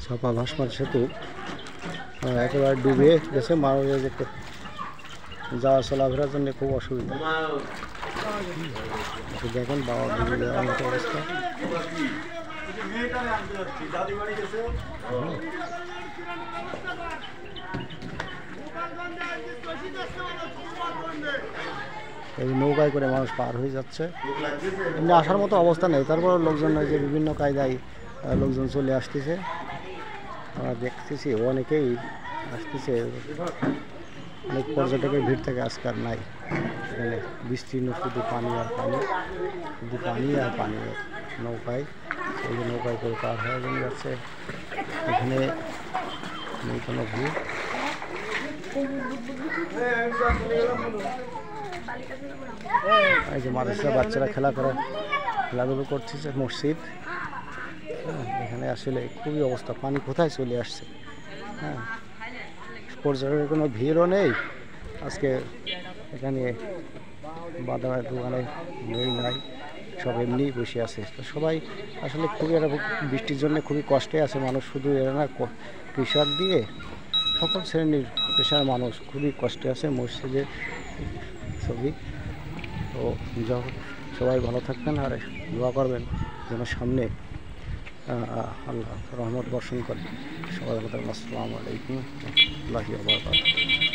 চাপা ভাসমান সেতু একেবারে ডুবে গেছে, মানুষের যেতে যাওয়া চলাফেরার জন্য খুব অসুবিধা। দেখেন বাবা ডুবে যাওয়ার মতো অবস্থা। এই নৌকায় করে মানুষ পার হয়ে যাচ্ছে, এমনি আসার মতো অবস্থা নেই। তারপর লোকজন যে বিভিন্ন কায়দায় লোকজন চলে আসতেছে, আমরা দেখতেছি অনেকেই আসতেছে। অনেক পর্যটকের ভিড় থেকে আজকাল নাই এখানে, বিস্তীর্ণ শুধু পানি আর পানি, শুধু পানি আর পানি। নৌকায় এই যে নৌকায় করে পার হওয়ার জন্য যাচ্ছে, এখানে নেই কোনো ভিড়। এই যে মাদ্রাসা বাচ্চারা খেলাধুলো করতেছে, মসজিদ। এখানে আসলে খুবই অবস্থা, পানি কোথায় চলে আসছে। হ্যাঁ, পর্যটকের কোনো ভিড়ও নেই আজকে এখানে, বাজারের দোকানে নেই নাই, সব এমনিই বসে আছে। তো সবাই আসলে খুবই একটা বৃষ্টির জন্য খুবই কষ্টে আছে মানুষ, শুধু এরা না, কৃষক দিয়ে সকল শ্রেণীর পেশার মানুষ খুবই কষ্টে আছে। মসজিদের ছবি। তো সবাই ভালো থাকবেন আর দোয়া করবেন যেন সামনে আল্লাহ রহমত বর্ষণ করে। সবাই ভালো থাকবেন। আসসালামু আলাইকুম ওয়া রাহমাতুল্লাহি ওয়া বারাকাতুহু।